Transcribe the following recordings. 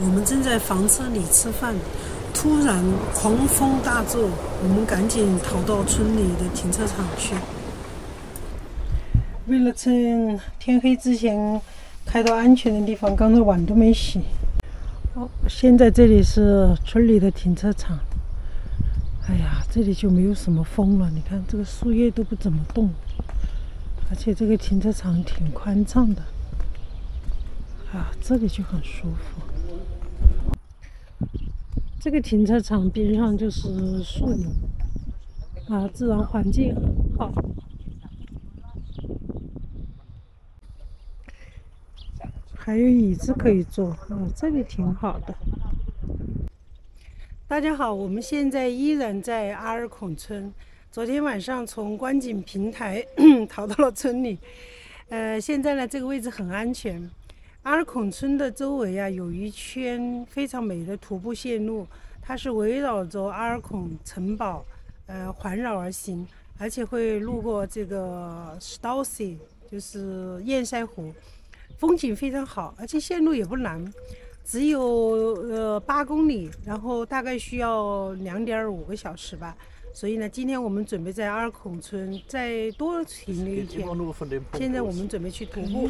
我们正在房车里吃饭，突然狂风大作，我们赶紧逃到村里的停车场去。为了趁天黑之前开到安全的地方，刚才碗都没洗。现在这里是村里的停车场。哎呀，这里就没有什么风了，你看这个树叶都不怎么动，而且这个停车场挺宽敞的。这里就很舒服。这个停车场边上就是树林，自然环境很好。还有椅子可以坐，这里挺好的。大家好，我们现在依然在阿尔孔村。昨天晚上从观景平台逃到了村里，现在呢这个位置很安全。阿尔孔村的周围有一圈非常美的徒步线路，它是围绕着阿尔孔城堡环绕而行，而且会路过这个 Stausee， 就是堰塞湖，风景非常好，而且线路也不难，只有8公里，然后大概需要2.5个小时吧。所以呢，今天我们准备在阿尔孔村再多停留一天。现在我们准备去徒步。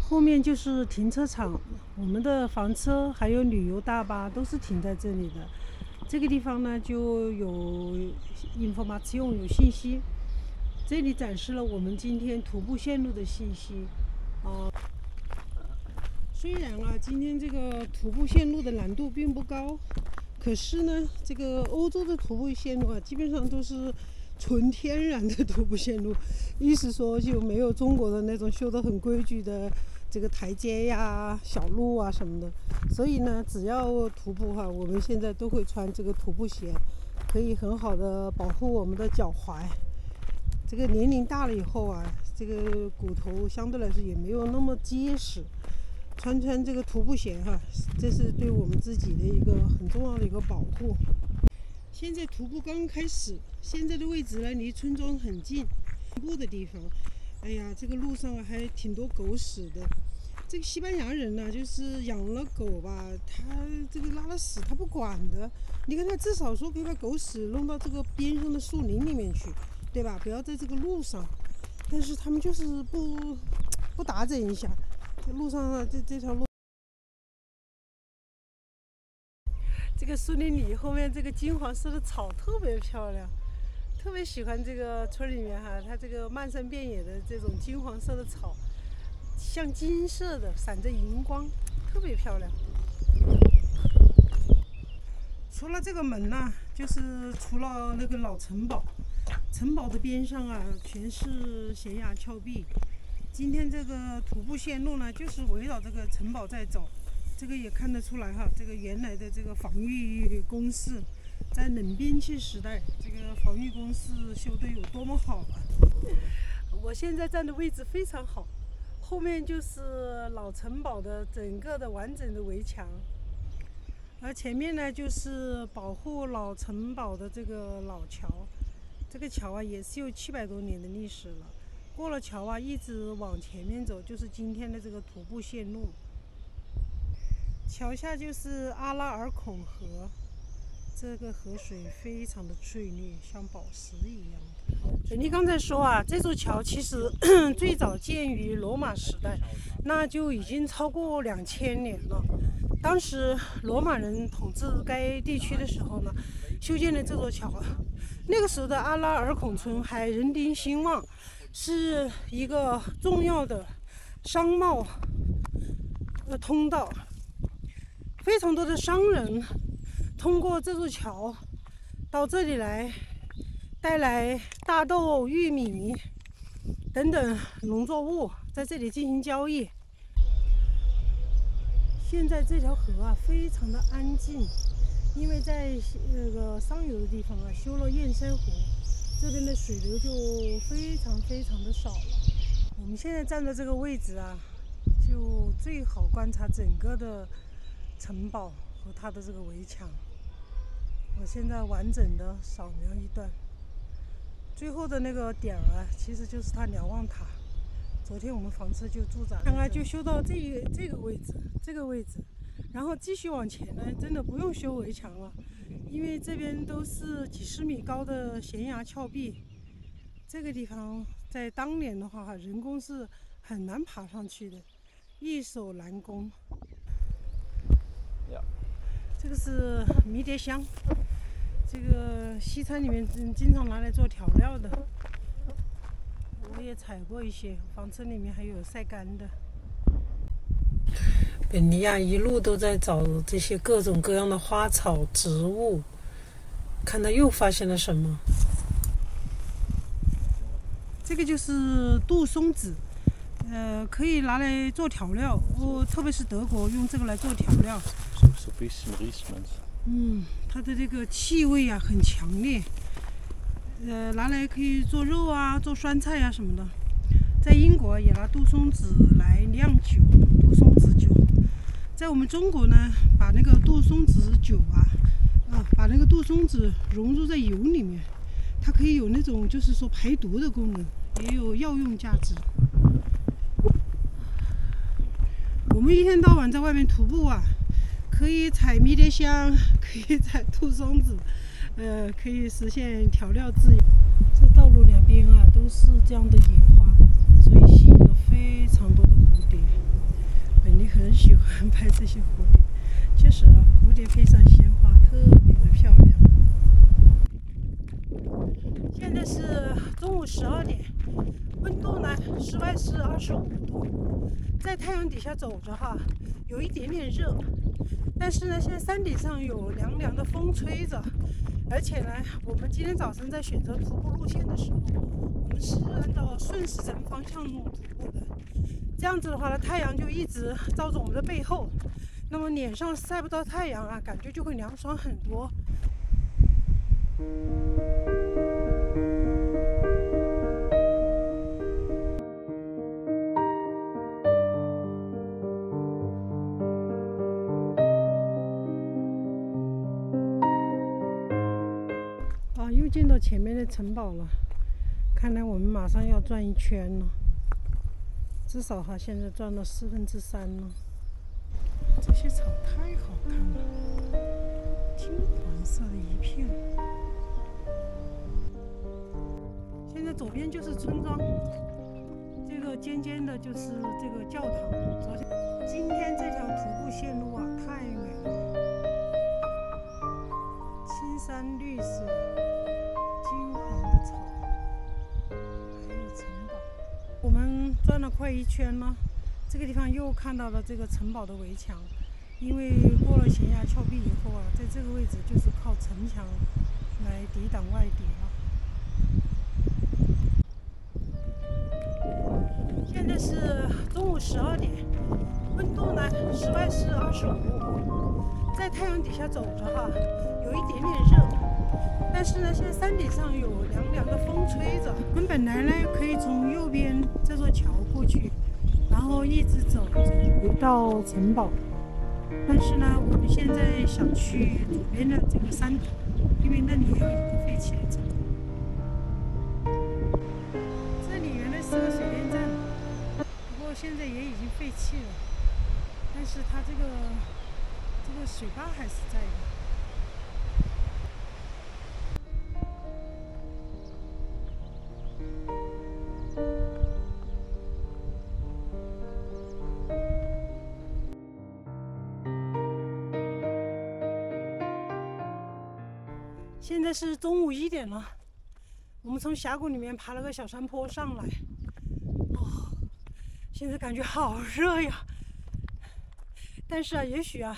后面就是停车场，我们的房车还有旅游大巴都是停在这里的。这个地方呢就有 information 有信息，这里展示了我们今天徒步线路的信息。虽然今天这个徒步线路的难度并不高，可是呢，这个欧洲的徒步线路基本上都是纯天然的徒步线路，意思说就没有中国的那种修得很规矩的这个台阶呀、小路什么的。所以呢，只要徒步我们现在都会穿这个徒步鞋，可以很好的保护我们的脚踝。这个年龄大了以后这个骨头相对来说也没有那么结实，穿这个徒步鞋这是对我们自己的一个很重要的一个保护。现在徒步刚开始，现在的位置呢离村庄很近，步的地方，哎呀，这个路上还挺多狗屎的。这个西班牙人呢，就是养了狗吧，他这个拉了屎他不管的。你看他至少说可以把狗屎弄到这个边上的树林里面去，对吧？不要在这个路上。但是他们就是不打整一下，这路上这条路。这个树林里后面这个金黄色的草特别漂亮，特别喜欢这个村里面它这个漫山遍野的这种金黄色的草，像金色的，闪着荧光，特别漂亮。除了这个门就是除了那个老城堡，城堡的边上全是悬崖峭壁。今天这个徒步线路呢，就是围绕这个城堡在走。这个也看得出来这个原来的这个防御工事，在冷兵器时代，这个防御工事修得有多么好我现在站的位置非常好，后面就是老城堡的整个的完整的围墙，而前面呢就是保护老城堡的这个老桥。这个桥也是有700多年的历史了。过了桥一直往前面走，就是今天的这个徒步线路。桥下就是阿拉尔孔河，这个河水非常的翠绿，像宝石一样的。你刚才说这座桥其实最早建于罗马时代，那就已经超过2000年了。当时罗马人统治该地区的时候呢，修建了这座桥。那个时候的阿拉尔孔村还人丁兴旺，是一个重要的商贸通道。非常多的商人通过这座桥到这里来，带来大豆、玉米等等农作物，在这里进行交易。现在这条河非常的安静，因为在那个上游的地方修了堰塞湖，这边的水流就非常的少了。我们现在站的这个位置就最好观察整个的城堡和它的这个围墙。我现在完整的扫描一段，最后的那个点其实就是它瞭望塔。昨天我们房车就驻扎，刚刚就修到这个位置，然后继续往前呢，真的不用修围墙了，因为这边都是几十米高的悬崖峭壁。这个地方在当年的话，人工是很难爬上去的，易守难攻。这个是迷迭香，这个西餐里面经常拿来做调料的。我也采过一些，房车里面还有晒干的。本尼亚一路都在找这些各种各样的花草植物，看他又发现了什么。这个就是杜松子，可以拿来做调料，特别是德国用这个来做调料。它的这个气味啊很强烈，拿来可以做肉啊，做酸菜啊什么的。在英国也拿杜松子来酿酒，杜松子酒。在我们中国呢，把那个杜松子酒把那个杜松子融入在油里面，它可以有那种就是说排毒的功能，也有药用价值。我们一天到晚在外面徒步啊，可以采迷迭香，可以采杜松子，可以实现调料自由。这道路两边啊都是这样的野花，所以吸引了非常多的蝴蝶。本地很喜欢拍这些蝴蝶，确实啊，蝴蝶配上鲜花特别的漂亮。现在是中午12点，温度呢，室外是25度，在太阳底下走着哈，有一点点热，但是呢，现在山顶上有凉凉的风吹着，而且呢，我们今天早晨在选择徒步路线的时候，我们是按照顺时针方向徒步的，这样子的话呢，太阳就一直照着我们的背后，那么脸上晒不到太阳啊，感觉就会凉爽很多。又见到前面的城堡了，看来我们马上要转一圈了，至少现在转了3/4了。这些草太好看了，金黄色的一片。现在左边就是村庄，这个尖尖的就是这个教堂。今天这条徒步线路啊，太美了，青山绿水。金黄的草，还有城堡。我们转了快1圈了，这个地方又看到了这个城堡的围墙。因为过了悬崖峭壁以后啊，在这个位置就是靠城墙来抵挡外敌了。现在是中午12点，温度呢，室外是25度，在太阳底下走着哈，有一点点热。但是呢，现在山顶上有凉凉的风吹着。我们本来呢可以从右边这座桥过去，然后一直走到城堡。但是呢，我们现在想去左边的这个山头，因为那里有一个废弃的城堡。这里原来是个水电站，不过现在也已经废弃了。但是它这个水坝还是在的。现在是中午1点了，我们从峡谷里面爬了个小山坡上来。现在感觉好热呀！但是啊，也许啊，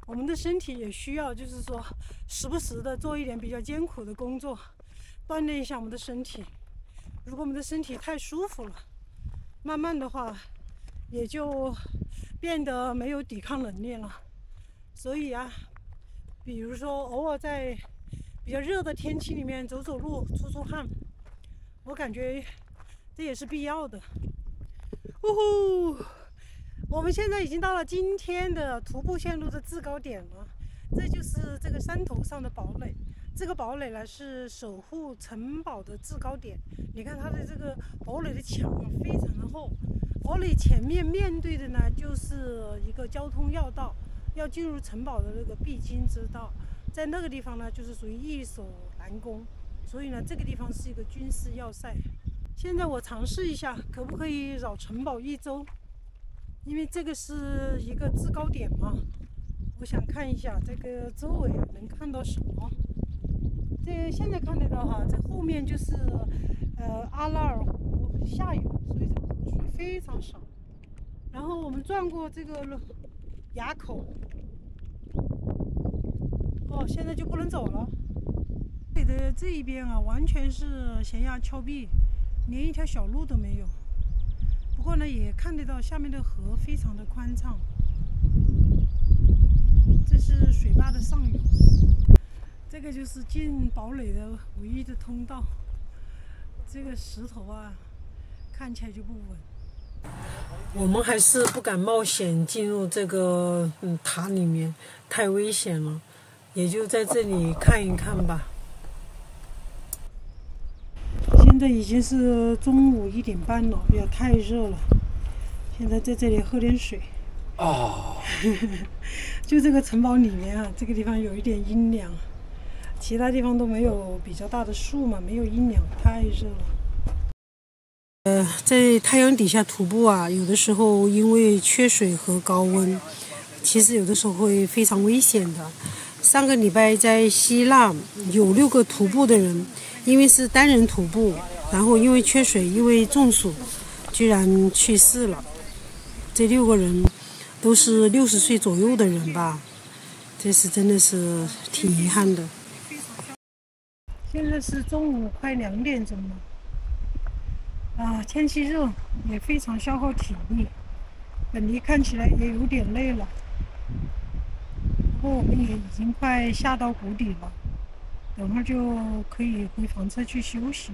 我们的身体也需要，就是说，时不时的做一点比较艰苦的工作，锻炼一下我们的身体。如果我们的身体太舒服了，慢慢的话，也就变得没有抵抗能力了。所以啊，比如说偶尔在比较热的天气里面走走路、出出汗，我感觉这也是必要的。我们现在已经到了今天的徒步线路的制高点了，这就是这个山头上的堡垒。这个堡垒呢是守护城堡的制高点。你看它的这个堡垒的墙啊，非常的厚。堡垒前面面对的呢就是一个交通要道，要进入城堡的那个必经之道。在那个地方呢，就是属于易守难攻，所以呢，这个地方是一个军事要塞。现在我尝试一下，可不可以绕城堡一周？因为这个是一个制高点嘛，我想看一下这个周围能看到什么。这现在看得到哈，这后面就是阿拉尔湖下游，所以这个河水非常少。然后我们转过这个垭口，哦，现在就不能走了。这里的这一边啊，完全是悬崖峭壁，连一条小路都没有。不过呢，也看得到下面的河非常的宽敞。这是水坝的上游，这个就是进堡垒的唯一的通道。这个石头啊，看起来就不稳。我们还是不敢冒险进入这个塔里面，太危险了。也就在这里看一看吧。现在已经是中午1点半了，也太热了。现在在这里喝点水。哦。就这个城堡里面啊，这个地方有一点阴凉，其他地方都没有比较大的树嘛，没有阴凉，太热了。在太阳底下徒步啊，有的时候因为缺水和高温，其实有的时候会非常危险的。上个礼拜在希腊有6个徒步的人，因为是单人徒步，然后因为缺水，因为中暑，居然去世了。这6个人都是60岁左右的人吧，这是真的是挺遗憾的。现在是中午快2点钟了，啊，天气热，也非常消耗体力。本尼看起来也有点累了。不过我们也已经快下到谷底了，等会儿就可以回房车去休息。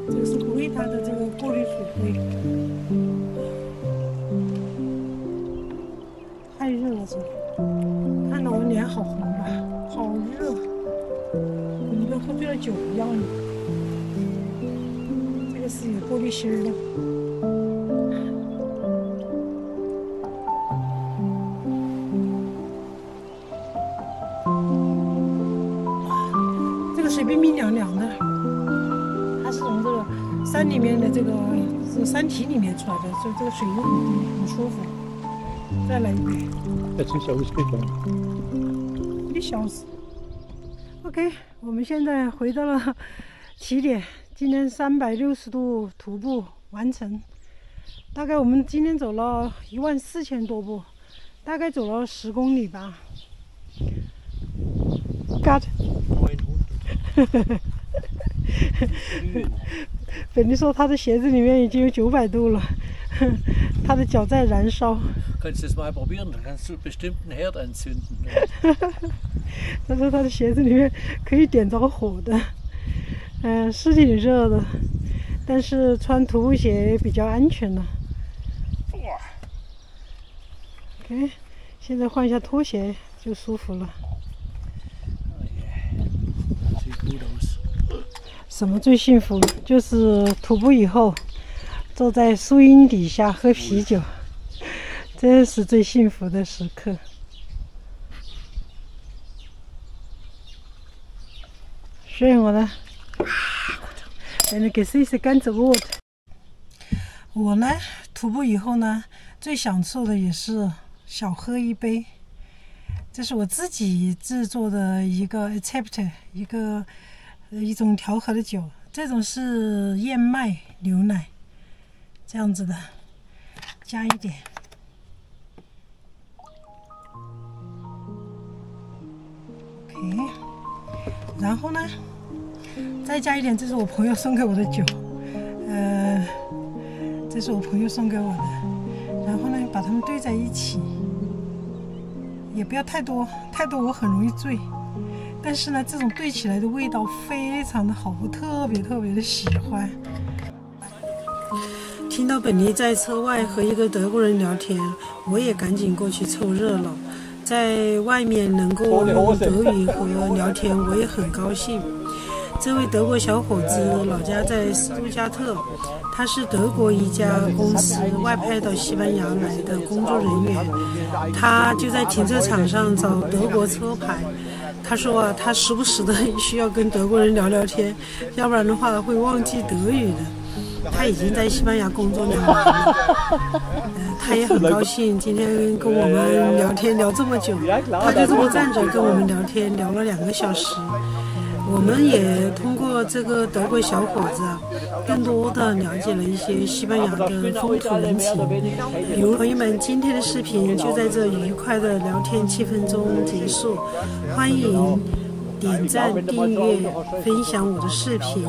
这是归它的这个过滤水杯，太热了这里，看到我脸好红吧，好热，你跟喝醉了酒一样的。这个是有过滤芯的。这个水冰冰凉凉的。它是从这个山里面的这个山体里面出来的，所以这个水又很舒服。再来一杯。1小时。OK， 我们现在回到了起点，今天360度徒步完成。大概我们今天走了14000多步，大概走了10公里吧。God。本尼说他的鞋子里面已经有900度了，他的脚在燃烧。Kannst du das mal probieren? Dann kannst du bestimmt einen Herd anzünden. 他说他的鞋子里面可以点着火的，是挺热的，但是穿徒步鞋比较安全了。OK， 现在换一下拖鞋就舒服了。什么最幸福？就是徒步以后坐在树荫底下喝啤酒，这是最幸福的时刻。Schön, oder? Deine Gesichter ganz rot. 我呢，徒步以后呢，最享受的也是小喝一杯。这是我自己制作的一个 recept， 一种调和的酒，这种是燕麦牛奶，这样子的，加一点。OK， 然后呢，再加一点，这是我朋友送给我的酒，这是我朋友送给我的。然后呢，把它们兑在一起，也不要太多，太多我很容易醉。但是呢，这种兑起来的味道非常的好，我特别的喜欢。听到本尼在车外和一个德国人聊天，我也赶紧过去凑热闹。在外面能够用德语和聊天，我也很高兴。这位德国小伙子老家在斯图加特，他是德国一家公司外派到西班牙来的工作人员，他就在停车场上找德国车牌。他说啊，他时不时的需要跟德国人聊聊天，要不然的话会忘记德语的。他已经在西班牙工作2年了，他也很高兴今天跟我们聊天聊这么久，他就这么站着跟我们聊天聊了2个小时。我们也通过这个德国小伙子更多的了解了一些西班牙的风土人情。比如朋友们，今天的视频就在这愉快的聊天气氛中结束，欢迎点赞、订阅、分享我的视频，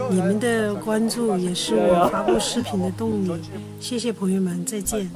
你们的关注也是我发布视频的动力。谢谢朋友们，再见。